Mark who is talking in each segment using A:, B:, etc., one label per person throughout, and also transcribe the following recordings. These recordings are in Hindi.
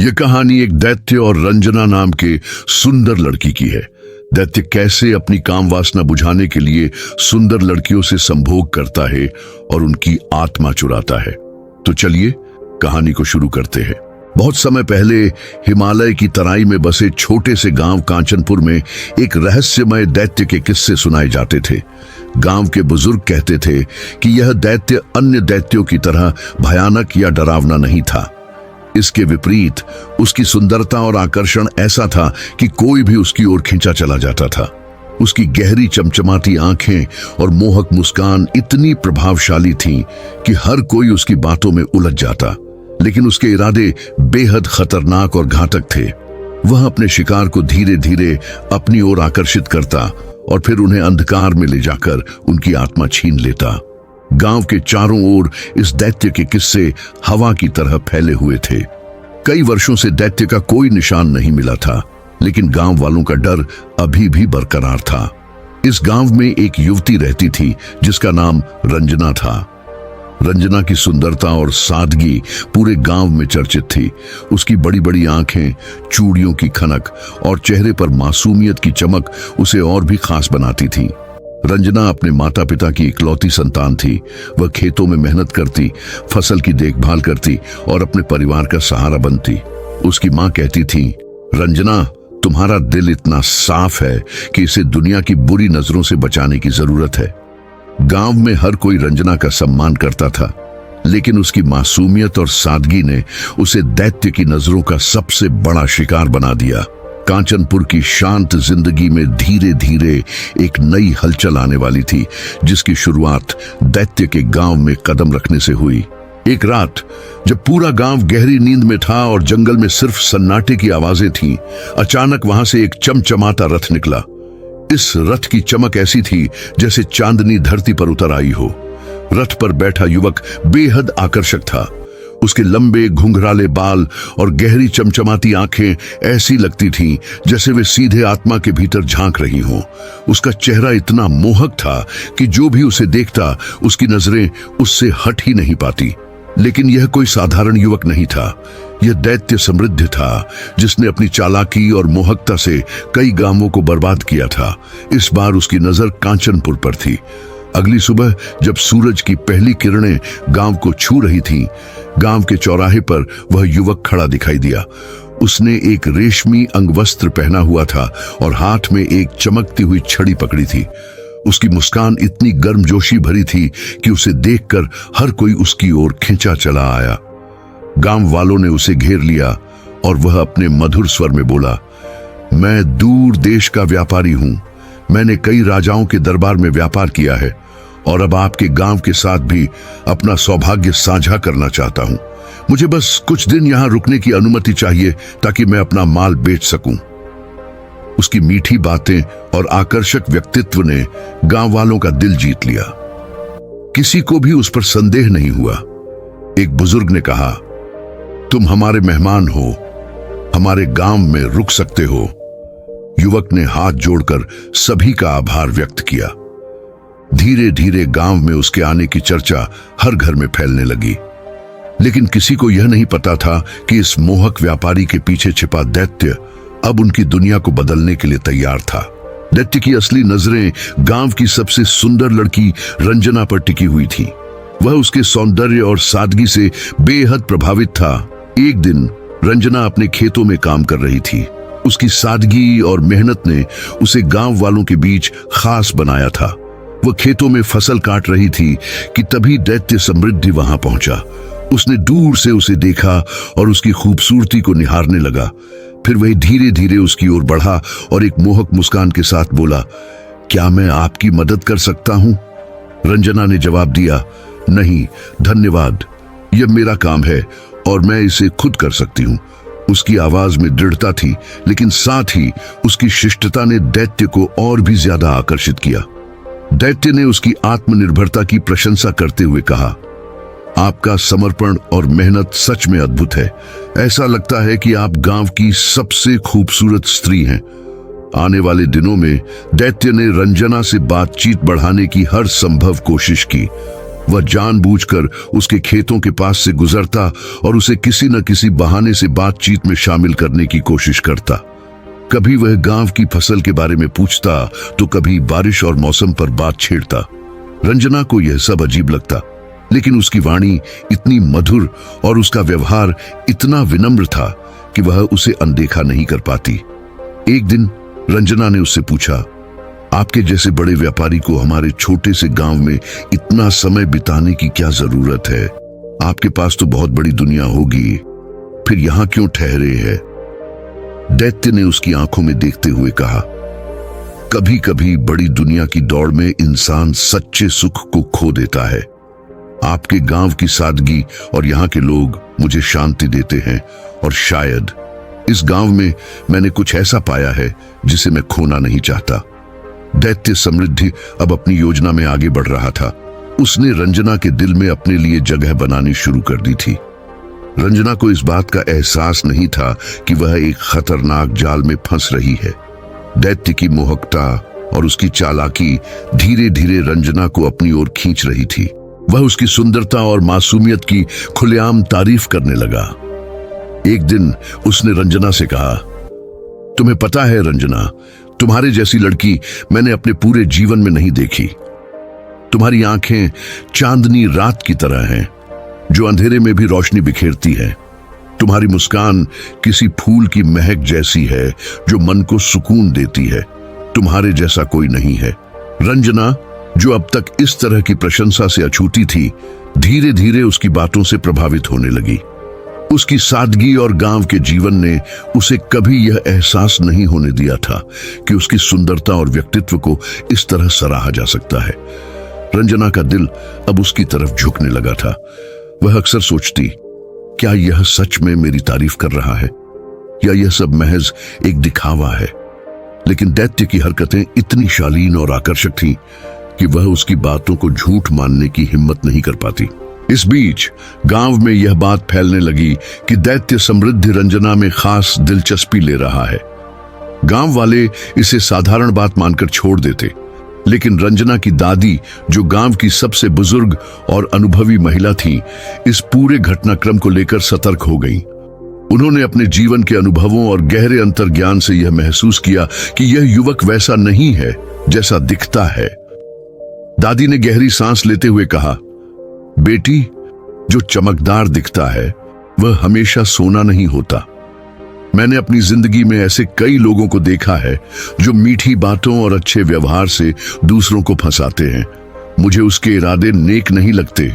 A: ये कहानी एक दैत्य और रंजना नाम के सुंदर लड़की की है। दैत्य कैसे अपनी काम वासना बुझाने के लिए सुंदर लड़कियों से संभोग करता है और उनकी आत्मा चुराता है। तो चलिए कहानी को शुरू करते हैं। बहुत समय पहले हिमालय की तराई में बसे छोटे से गांव कांचनपुर में एक रहस्यमय दैत्य के किस्से सुनाए जाते थे। गांव के बुजुर्ग कहते थे कि यह दैत्य अन्य दैत्यों की तरह भयानक या डरावना नहीं था। इसके विपरीत उसकी सुंदरता और आकर्षण ऐसा था कि कोई भी उसकी ओर खींचा चला जाता था। उसकी गहरी चमचमाती आंखें और मोहक मुस्कान इतनी प्रभावशाली थीं कि हर कोई उसकी बातों में उलझ जाता। लेकिन उसके इरादे बेहद खतरनाक और घातक थे। वह अपने शिकार को धीरे धीरे अपनी ओर आकर्षित करता और फिर उन्हें अंधकार में ले जाकर उनकी आत्मा छीन लेता। गांव के चारों ओर इस दैत्य के किस्से हवा की तरह फैले हुए थे। कई वर्षों से दैत्य का कोई निशान नहीं मिला था, लेकिन गांव वालों का डर अभी भी बरकरार था। इस गांव में एक युवती रहती थी जिसका नाम रंजना था। रंजना की सुंदरता और सादगी पूरे गांव में चर्चित थी। उसकी बड़ी बड़ी आंखें, चूड़ियों की खनक और चेहरे पर मासूमियत की चमक उसे और भी खास बनाती थी। रंजना अपने माता पिता की इकलौती संतान थी। वह खेतों में मेहनत करती, फसल की देखभाल करती और अपने परिवार का सहारा बनती। उसकी माँ कहती थी, रंजना, तुम्हारा दिल इतना साफ है कि इसे दुनिया की बुरी नजरों से बचाने की जरूरत है। गांव में हर कोई रंजना का सम्मान करता था, लेकिन उसकी मासूमियत और सादगी ने उसे दैत्य की नजरों का सबसे बड़ा शिकार बना दिया। कांचनपुर की शांत जिंदगी में धीरे धीरे एक नई हलचल आने वाली थी, जिसकी शुरुआत दैत्य के गांव में कदम रखने से हुई। एक रात जब पूरा गांव गहरी नींद में था और जंगल में सिर्फ सन्नाटे की आवाजें थीं, अचानक वहां से एक चमचमाता रथ निकला। इस रथ की चमक ऐसी थी जैसे चांदनी धरती पर उतर आई हो। रथ पर बैठा युवक बेहद आकर्षक था। उसके लंबे घुंघराले बाल और गहरी चमचमाती आंखें ऐसी लगती थीं जैसे वे सीधे आत्मा के भीतर झांक रही हों। उसका चेहरा इतना मोहक था कि जो भी उसे देखता उसकी नजरें उससे हट ही नहीं पाती। लेकिन यह कोई साधारण युवक नहीं था। यह दैत्य समृद्ध था, जिसने अपनी चालाकी और मोहकता से कई गांवों को बर्बाद किया था। इस बार उसकी नजर कांचनपुर पर थी। अगली सुबह जब सूरज की पहली किरणें गांव को छू रही थीं, गांव के चौराहे पर वह युवक खड़ा दिखाई दिया। उसने एक रेशमी अंगवस्त्र पहना हुआ था और हाथ में एक चमकती हुई छड़ी पकड़ी थी। उसकी मुस्कान इतनी गर्मजोशी भरी थी कि उसे देखकर हर कोई उसकी ओर खिंचा चला आया। गांव वालों ने उसे घेर लिया और वह अपने मधुर स्वर में बोला, मैं दूर देश का व्यापारी हूं। मैंने कई राजाओं के दरबार में व्यापार किया है और अब आपके गांव के साथ भी अपना सौभाग्य साझा करना चाहता हूं। मुझे बस कुछ दिन यहां रुकने की अनुमति चाहिए ताकि मैं अपना माल बेच सकूं। उसकी मीठी बातें और आकर्षक व्यक्तित्व ने गांव वालों का दिल जीत लिया। किसी को भी उस पर संदेह नहीं हुआ। एक बुजुर्ग ने कहा, तुम हमारे मेहमान हो, हमारे गांव में रुक सकते हो। युवक ने हाथ जोड़कर सभी का आभार व्यक्त किया। धीरे धीरे गांव में उसके आने की चर्चा हर घर में फैलने लगी। लेकिन किसी को यह नहीं पता था कि इस मोहक व्यापारी के पीछे छिपा दैत्य अब उनकी दुनिया को बदलने के लिए तैयार था। दैत्य की असली नजरें गांव की सबसे सुंदर लड़की रंजना पर टिकी हुई थी। वह उसके सौंदर्य और सादगी से बेहद प्रभावित था। एक दिन रंजना अपने खेतों में काम कर रही थी। उसकी सादगी और मेहनत ने उसे गांव वालों के बीच खास बनाया था। वह खेतों में फसल काट रही थी कि तभी दैत्य समृद्धि वहां पहुंचा। उसने दूर से उसे देखा और उसकी खूबसूरती को निहारने लगा। फिर वह धीरे धीरे उसकी ओर बढ़ा और एक मोहक मुस्कान के साथ बोला, क्या मैं आपकी मदद कर सकता हूं? रंजना ने जवाब दिया, नहीं धन्यवाद, यह मेरा काम है और मैं इसे खुद कर सकती हूं। उसकी आवाज में दृढ़ता थी, लेकिन साथ ही उसकी शिष्टता ने दैत्य को और भी ज्यादा आकर्षित किया। दैत्य ने उसकी आत्मनिर्भरता की प्रशंसा करते हुए कहा, आपका समर्पण और मेहनत सच में अद्भुत है। ऐसा लगता है कि आप गांव की सबसे खूबसूरत स्त्री हैं। आने वाले दिनों में दैत्य ने रंजना से बातचीत बढ़ाने की हर संभव कोशिश की। वह जानबूझकर उसके खेतों के पास से गुजरता और उसे किसी न किसी बहाने से बातचीत में शामिल करने की कोशिश करता। कभी वह गांव की फसल के बारे में पूछता तो कभी बारिश और मौसम पर बात छेड़ता। रंजना को यह सब अजीब लगता, लेकिन उसकी वाणी इतनी मधुर और उसका व्यवहार इतना विनम्र था कि वह उसे अनदेखा नहीं कर पाती। एक दिन रंजना ने उससे पूछा, आपके जैसे बड़े व्यापारी को हमारे छोटे से गांव में इतना समय बिताने की क्या जरूरत है? आपके पास तो बहुत बड़ी दुनिया होगी, फिर यहां क्यों ठहरे हैं? दैत्य ने उसकी आंखों में देखते हुए कहा, कभी कभी बड़ी दुनिया की दौड़ में इंसान सच्चे सुख को खो देता है। आपके गांव की सादगी और यहाँ के लोग मुझे शांति देते हैं, और शायद इस गांव में मैंने कुछ ऐसा पाया है जिसे मैं खोना नहीं चाहता। दैत्य समृद्धि अब अपनी योजना में आगे बढ़ रहा था। उसने रंजना के दिल में अपने लिए जगह बनानी शुरू कर दी थी। रंजना को इस बात का एहसास नहीं था कि वह एक खतरनाक जाल में फंस रही है। दैत्य की मोहकता और उसकी चालाकी धीरे धीरे रंजना को अपनी ओर खींच रही थी। वह उसकी सुंदरता और मासूमियत की खुलेआम तारीफ करने लगा। एक दिन उसने रंजना से कहा, तुम्हें पता है रंजना, तुम्हारे जैसी लड़की मैंने अपने पूरे जीवन में नहीं देखी। तुम्हारी आंखें चांदनी रात की तरह हैं, जो अंधेरे में भी रोशनी बिखेरती है। तुम्हारी मुस्कान किसी फूल की महक जैसी है जो मन को सुकून देती है। तुम्हारे जैसा कोई नहीं है। रंजना, जो अब तक इस तरह की प्रशंसा से अछूती थी, धीरे धीरे उसकी बातों से प्रभावित होने लगी। उसकी सादगी और गांव के जीवन ने उसे कभी यह एहसास नहीं होने दिया था कि उसकी सुंदरता और व्यक्तित्व को इस तरह सराहा जा सकता है। रंजना का दिल अब उसकी तरफ झुकने लगा था। वह अक्सर सोचती, क्या यह सच में मेरी तारीफ कर रहा है या यह सब महज एक दिखावा है? लेकिन दैत्य की हरकतें इतनी शालीन और आकर्षक थीं कि वह उसकी बातों को झूठ मानने की हिम्मत नहीं कर पाती। इस बीच गांव में यह बात फैलने लगी कि दैत्य समृद्धि रंजना में खास दिलचस्पी ले रहा है। गांव वाले इसे साधारण बात मानकर छोड़ देते, लेकिन रंजना की दादी, जो गांव की सबसे बुजुर्ग और अनुभवी महिला थी, इस पूरे घटनाक्रम को लेकर सतर्क हो गईं। उन्होंने अपने जीवन के अनुभवों और गहरे अंतर्ज्ञान से यह महसूस किया कि यह युवक वैसा नहीं है जैसा दिखता है। दादी ने गहरी सांस लेते हुए कहा, बेटी, जो चमकदार दिखता है वह हमेशा सोना नहीं होता। मैंने अपनी जिंदगी में ऐसे कई लोगों को देखा है जो मीठी बातों और अच्छे व्यवहार से दूसरों को फंसाते हैं। मुझे उसके इरादे नेक नहीं लगते।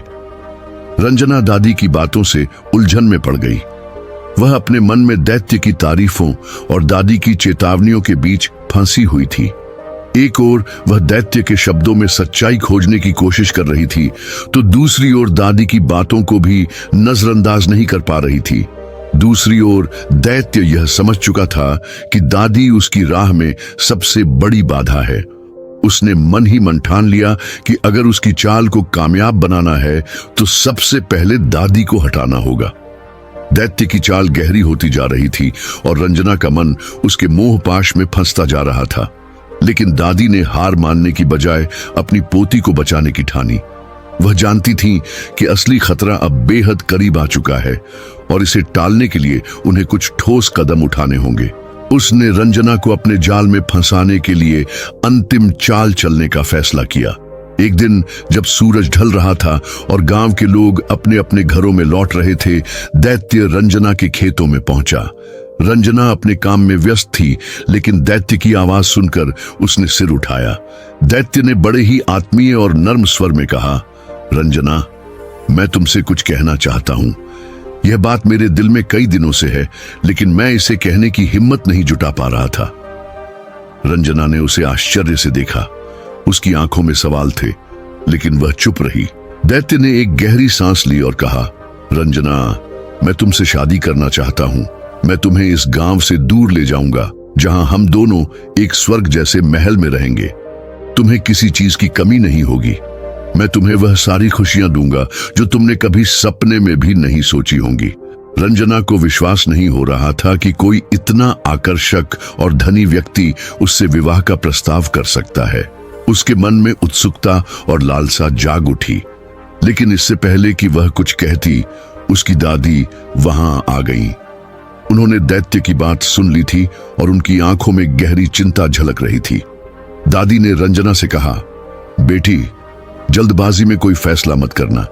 A: रंजना दादी की बातों से उलझन में पड़ गई। वह अपने मन में दैत्य की तारीफों और दादी की चेतावनियों के बीच फंसी हुई थी। एक ओर वह दैत्य के शब्दों में सच्चाई खोजने की कोशिश कर रही थी, तो दूसरी ओर दादी की बातों को भी नजरअंदाज नहीं कर पा रही थी। दूसरी ओर दैत्य यह समझ चुका था कि दादी उसकी राह में सबसे बड़ी बाधा है। उसने मन ही मन ठान लिया कि अगर उसकी चाल को कामयाब बनाना है तो सबसे पहले दादी को हटाना होगा। दैत्य की चाल गहरी होती जा रही थी और रंजना का मन उसके मोहपाश में फंसता जा रहा था। लेकिन दादी ने हार मानने की बजाय अपनी पोती को बचाने की ठानी। वह जानती थी कि असली खतरा अब बेहद करीब आ चुका है और इसे टालने के लिए उन्हें कुछ ठोस कदम उठाने होंगे। उसने रंजना को अपने जाल में फंसाने के लिए अंतिम चाल चलने का फैसला किया। एक दिन जब सूरज ढल रहा था और गांव के लोग अपने अपने घरों में लौट रहे थे, दैत्य रंजना के खेतों में पहुंचा। रंजना अपने काम में व्यस्त थी, लेकिन दैत्य की आवाज सुनकर उसने सिर उठाया। दैत्य ने बड़े ही आत्मीय और नर्म स्वर में कहा, रंजना, मैं तुमसे कुछ कहना चाहता हूं। यह बात मेरे दिल में कई दिनों से है, लेकिन मैं इसे कहने की हिम्मत नहीं जुटा पा रहा था। रंजना ने उसे आश्चर्य से देखा। उसकी आंखों में सवाल थे, लेकिन वह चुप रही। दैत्य ने एक गहरी सांस ली और कहा, रंजना, मैं तुमसे शादी करना चाहता हूं। मैं तुम्हें इस गांव से दूर ले जाऊंगा, जहां हम दोनों एक स्वर्ग जैसे महल में रहेंगे। तुम्हें किसी चीज की कमी नहीं होगी। मैं तुम्हें वह सारी खुशियां दूंगा जो तुमने कभी सपने में भी नहीं सोची होंगी। रंजना को विश्वास नहीं हो रहा था कि कोई इतना आकर्षक और धनी व्यक्ति उससे विवाह का प्रस्ताव कर सकता है। उसके मन में उत्सुकता और लालसा जाग उठी। लेकिन इससे पहले कि वह कुछ कहती, उसकी दादी वहां आ गईं। उन्होंने दैत्य की बात सुन ली थी और उनकी आंखों में गहरी चिंता झलक रही थी। दादी ने रंजना से कहा, बेटी, जल्दबाजी में कोई फैसला मत करना।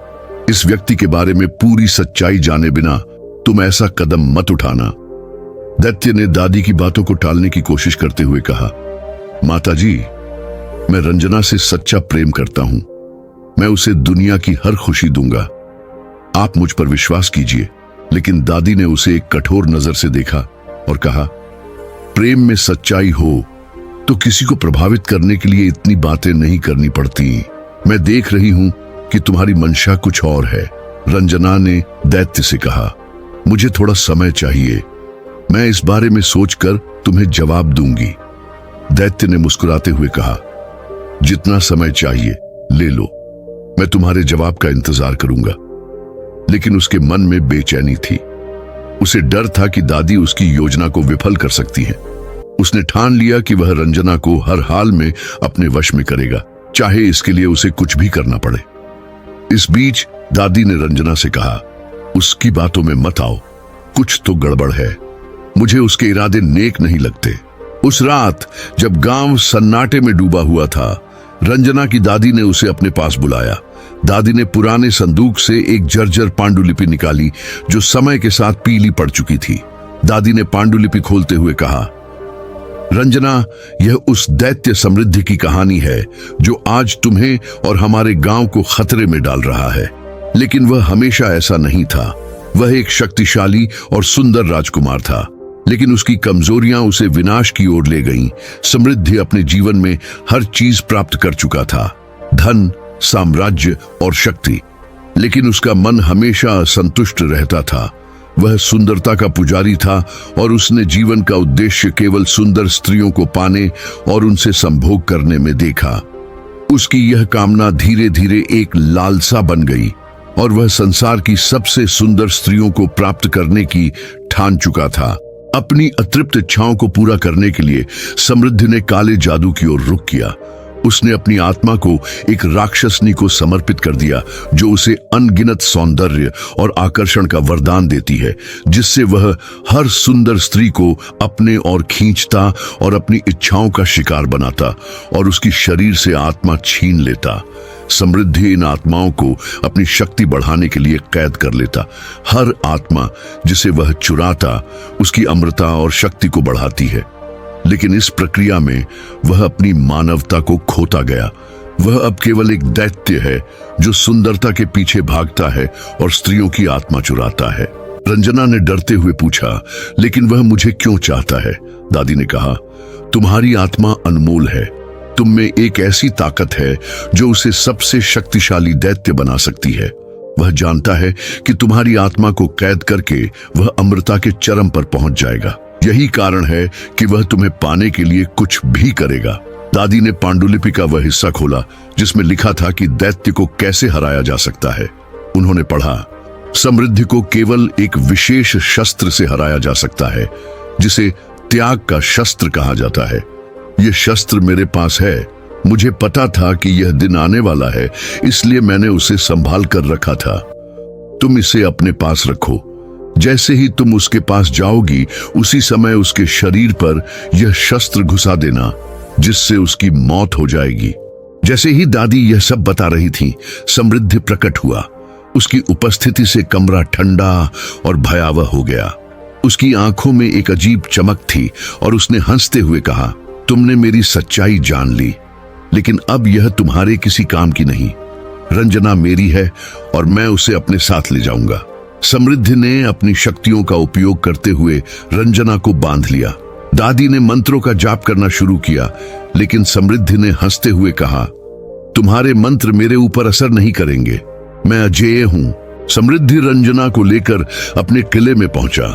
A: इस व्यक्ति के बारे में पूरी सच्चाई जाने बिना तुम ऐसा कदम मत उठाना। दैत्य ने दादी की बातों को टालने की कोशिश करते हुए कहा, माताजी, मैं रंजना से सच्चा प्रेम करता हूं। मैं उसे दुनिया की हर खुशी दूंगा। आप मुझ पर विश्वास कीजिए। लेकिन दादी ने उसे एक कठोर नजर से देखा और कहा, प्रेम में सच्चाई हो तो किसी को प्रभावित करने के लिए इतनी बातें नहीं करनी पड़ती। मैं देख रही हूं कि तुम्हारी मंशा कुछ और है। रंजना ने दैत्य से कहा, मुझे थोड़ा समय चाहिए। मैं इस बारे में सोचकर तुम्हें जवाब दूंगी। दैत्य ने मुस्कुराते हुए कहा, जितना समय चाहिए ले लो, मैं तुम्हारे जवाब का इंतजार करूंगा। लेकिन उसके मन में बेचैनी थी। उसे डर था कि दादी उसकी योजना को विफल कर सकती है। उसने ठान लिया कि वह रंजना को हर हाल में अपने वश में करेगा, चाहे इसके लिए उसे कुछ भी करना पड़े। इस बीच दादी ने रंजना से कहा, उसकी बातों में मत आओ, कुछ तो गड़बड़ है। मुझे उसके इरादे नेक नहीं लगते। उस रात जब गांव सन्नाटे में डूबा हुआ था, रंजना की दादी ने उसे अपने पास बुलाया। दादी ने पुराने संदूक से एक जर्जर पांडुलिपि निकाली जो समय के साथ पीली पड़ चुकी थी। दादी ने पांडुलिपि खोलते हुए कहा, रंजना, यह उस दैत्य समृद्धि की कहानी है जो आज तुम्हें और हमारे गांव को खतरे में डाल रहा है। लेकिन वह हमेशा ऐसा नहीं था। वह एक शक्तिशाली और सुंदर राजकुमार था, लेकिन उसकी कमजोरियां उसे विनाश की ओर ले गईं। समृद्धि अपने जीवन में हर चीज प्राप्त कर चुका था, धन, साम्राज्य और शक्ति, लेकिन उसका मन हमेशा असंतुष्ट रहता था। वह सुंदरता का पुजारी था और उसने जीवन का उद्देश्य केवल सुंदर स्त्रियों को पाने और उनसे संभोग करने में देखा। उसकी यह कामना धीरे धीरे एक लालसा बन गई और वह संसार की सबसे सुंदर स्त्रियों को प्राप्त करने की ठान चुका था। अपनी अतृप्त इच्छाओं को पूरा करने के लिए समृद्धि ने काले जादू की ओर रुख किया। उसने अपनी आत्मा को एक राक्षसनी को समर्पित कर दिया जो उसे अनगिनत सौंदर्य और आकर्षण का वरदान देती है, जिससे वह हर सुंदर स्त्री को अपने ओर खींचता और अपनी इच्छाओं का शिकार बनाता और उसकी शरीर से आत्मा छीन लेता। समृद्धि इन आत्माओं को अपनी शक्ति बढ़ाने के लिए कैद कर लेता। हर आत्मा जिसे वह चुराता उसकी अमरता और शक्ति को बढ़ाती है, लेकिन इस प्रक्रिया में वह अपनी मानवता को खोता गया। वह अब केवल एक दैत्य है जो सुंदरता के पीछे भागता है और स्त्रियों की आत्मा चुराता है। रंजना ने डरते हुए पूछा, लेकिन वह मुझे क्यों चाहता है? दादी ने कहा, तुम्हारी आत्मा अनमोल है। तुम में एक ऐसी ताकत है जो उसे सबसे शक्तिशाली दैत्य बना सकती है। वह जानता है कि तुम्हारी आत्मा को कैद करके वह अमरता के चरम पर पहुंच जाएगा। यही कारण है कि वह तुम्हें पाने के लिए कुछ भी करेगा। दादी ने पांडुलिपि का वह हिस्सा खोला जिसमें लिखा था कि दैत्य को कैसे हराया जा सकता है। उन्होंने पढ़ा, समृद्धि को केवल एक विशेष शस्त्र से हराया जा सकता है जिसे त्याग का शस्त्र कहा जाता है। यह शस्त्र मेरे पास है। मुझे पता था कि यह दिन आने वाला है, इसलिए मैंने उसे संभाल कर रखा था। तुम इसे अपने पास रखो। जैसे ही तुम उसके पास जाओगी, उसी समय उसके शरीर पर यह शस्त्र घुसा देना, जिससे उसकी मौत हो जाएगी। जैसे ही दादी यह सब बता रही थी, समृद्धि प्रकट हुआ। उसकी उपस्थिति से कमरा ठंडा और भयावह हो गया। उसकी आंखों में एक अजीब चमक थी और उसने हंसते हुए कहा, तुमने मेरी सच्चाई जान ली, लेकिन अब यह तुम्हारे किसी काम की नहीं। रंजना मेरी है और मैं उसे अपने साथ ले जाऊंगा। समृद्धि ने अपनी शक्तियों का उपयोग करते हुए रंजना को बांध लिया। दादी ने मंत्रों का जाप करना शुरू किया, लेकिन समृद्धि ने हंसते हुए कहा, तुम्हारे मंत्र मेरे ऊपर असर नहीं करेंगे। मैं अजेय हूं। समृद्धि रंजना को लेकर अपने किले में पहुंचा।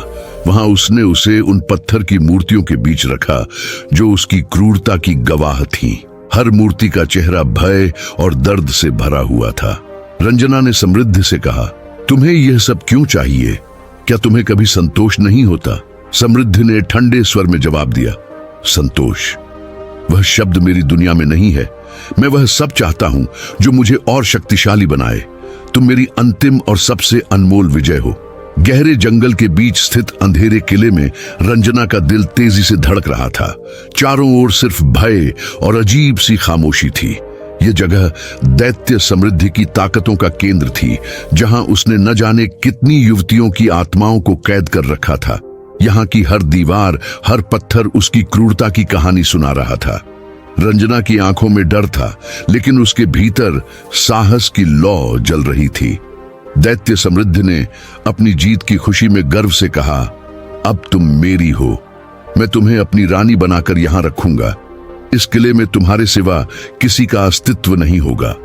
A: वहां उसने उसे उन पत्थर की मूर्तियों के बीच रखा जो उसकी क्रूरता की गवाह थी। हर मूर्ति का चेहरा भय और दर्द से भरा हुआ था। रंजना ने समृद्धि से कहा, तुम्हें यह सब क्यों चाहिए? क्या तुम्हें कभी संतोष नहीं होता? समृद्धि ने ठंडे स्वर में जवाब दिया, संतोष, वह शब्द मेरी दुनिया में नहीं है। मैं वह सब चाहता हूं जो मुझे और शक्तिशाली बनाए। तुम मेरी अंतिम और सबसे अनमोल विजय हो। गहरे जंगल के बीच स्थित अंधेरे किले में रंजना का दिल तेजी से धड़क रहा था। चारों ओर सिर्फ भय और अजीब सी खामोशी थी। यह जगह दैत्य समृद्धि की ताकतों का केंद्र थी, जहां उसने न जाने कितनी युवतियों की आत्माओं को कैद कर रखा था। यहाँ की हर दीवार, हर पत्थर उसकी क्रूरता की कहानी सुना रहा था। रंजना की आंखों में डर था, लेकिन उसके भीतर साहस की लौ जल रही थी। दैत्य समृद्धि ने अपनी जीत की खुशी में गर्व से कहा, अब तुम मेरी हो। मैं तुम्हें अपनी रानी बनाकर यहां रखूंगा। इस किले में तुम्हारे सिवा किसी का अस्तित्व नहीं होगा।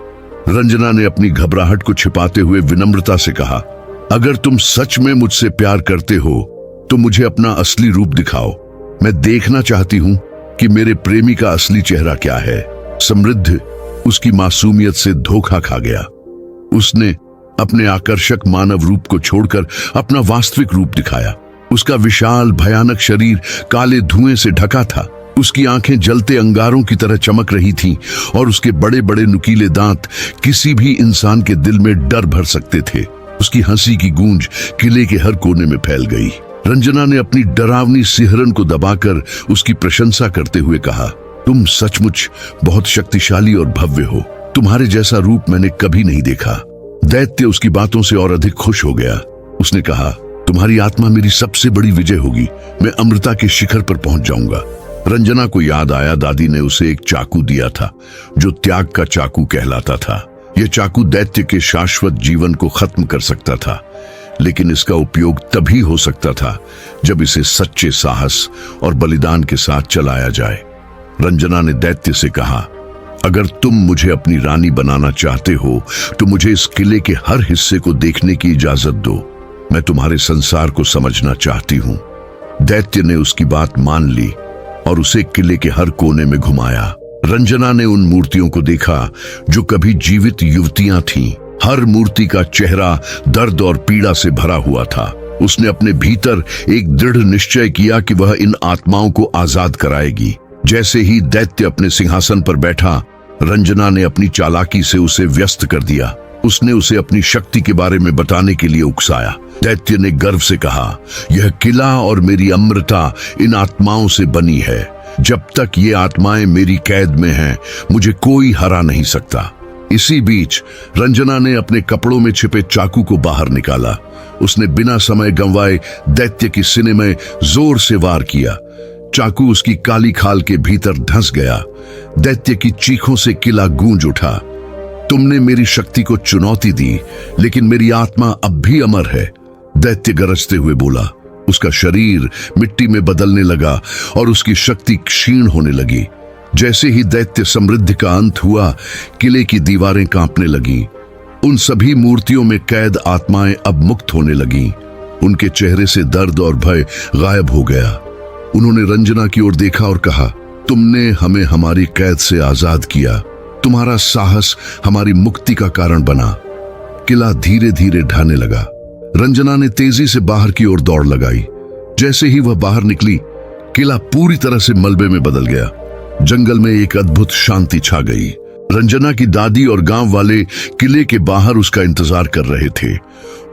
A: रंजना ने अपनी घबराहट को छिपाते हुए विनम्रता से कहा, अगर तुम सच में मुझसे प्यार करते हो तो मुझे अपना असली रूप दिखाओ। मैं देखना चाहती हूं कि मेरे प्रेमी का असली चेहरा क्या है। समृद्धि उसकी मासूमियत से धोखा खा गया। उसने अपने आकर्षक मानव रूप को छोड़कर अपना वास्तविक रूप दिखाया। उसका विशाल भयानक शरीर काले धुएं से ढका था। उसकी आंखें जलते अंगारों की तरह चमक रही थीं और उसके बड़े बड़े नुकीले दांत किसी भी इंसान के दिल में डर भर सकते थे। उसकी हंसी की गूंज किले के हर कोने में फैल गई। रंजना ने अपनी डरावनी सिहरन को दबाकर उसकी प्रशंसा करते हुए कहा, तुम सचमुच बहुत शक्तिशाली और भव्य हो। तुम्हारे जैसा रूप मैंने कभी नहीं देखा। दैत्य उसकी बातों से और अधिक खुश हो गया। उसने कहा, तुम्हारी आत्मा मेरी सबसे बड़ी विजय होगी। मैं अमृता के शिखर पर पहुंच जाऊंगा। रंजना को याद आया, दादी ने उसे एक चाकू दिया था जो त्याग का चाकू कहलाता था। यह चाकू दैत्य के शाश्वत जीवन को खत्म कर सकता था, लेकिन इसका उपयोग तभी हो सकता था जब इसे सच्चे साहस और बलिदान के साथ चलाया जाए। रंजना ने दैत्य से कहा, अगर तुम मुझे अपनी रानी बनाना चाहते हो तो मुझे इस किले के हर हिस्से को देखने की इजाजत दो। मैं तुम्हारे संसार को समझना चाहती हूं। दैत्य ने उसकी बात मान ली और उसे किले के हर कोने में घुमाया। रंजना ने उन मूर्तियों को देखा जो कभी जीवित युवतियां थीं। हर मूर्ति का चेहरा दर्द और पीड़ा से भरा हुआ था। उसने अपने भीतर एक दृढ़ निश्चय किया कि वह इन आत्माओं को आजाद कराएगी। जैसे ही दैत्य अपने सिंहासन पर बैठा, रंजना ने अपनी चालाकी से उसे व्यस्त कर दिया। उसने उसे अपनी शक्ति के बारे में बताने के लिए उकसाया। दैत्य ने गर्व से कहा, यह किला और मेरी अमृता इन आत्माओं से बनी है। जब तक ये आत्माएं मेरी कैद में हैं, मुझे कोई हरा नहीं सकता। इसी बीच रंजना ने अपने कपड़ों में छिपे चाकू को बाहर निकाला। उसने बिना समय गंवाए दैत्य की सीने में जोर से वार किया। चाकू उसकी काली खाल के भीतर धंस गया। दैत्य की चीखों से किला गूंज उठा। तुमने मेरी शक्ति को चुनौती दी, लेकिन मेरी आत्मा अब भी अमर है, दैत्य गरजते हुए बोला। उसका शरीर मिट्टी में बदलने लगा और उसकी शक्ति क्षीण होने लगी। जैसे ही दैत्य समृद्धि का अंत हुआ, किले की दीवारें कांपने लगीं। उन सभी मूर्तियों में कैद आत्माएं अब मुक्त होने लगीं। उनके चेहरे से दर्द और भय गायब हो गया। उन्होंने रंजना की ओर देखा और कहा, तुमने हमें हमारी कैद से आजाद किया। तुम्हारा साहस हमारी मुक्ति का कारण बना। किला धीरे धीरे ढहने लगा। रंजना ने तेजी से बाहर की ओर दौड़ लगाई। जैसे ही वह बाहर निकली, किला पूरी तरह से मलबे में बदल गया। जंगल में एक अद्भुत शांति छा गई। रंजना की दादी और गांव वाले किले के बाहर उसका इंतजार कर रहे थे।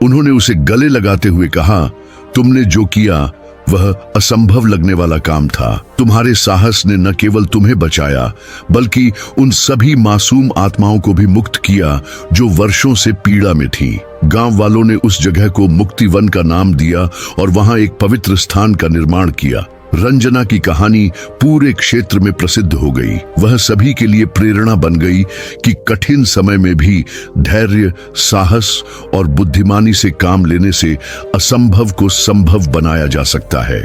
A: उन्होंने उसे गले लगाते हुए कहा, तुमने जो किया वह असंभव लगने वाला काम था। तुम्हारे साहस ने न केवल तुम्हें बचाया, बल्कि उन सभी मासूम आत्माओं को भी मुक्त किया जो वर्षों से पीड़ा में थी। गांव वालों ने उस जगह को मुक्ति वन का नाम दिया और वहां एक पवित्र स्थान का निर्माण किया। रंजना की कहानी पूरे क्षेत्र में प्रसिद्ध हो गई। वह सभी के लिए प्रेरणा बन गई कि कठिन समय में भी धैर्य, साहस और बुद्धिमानी से काम लेने से असंभव को संभव बनाया जा सकता है।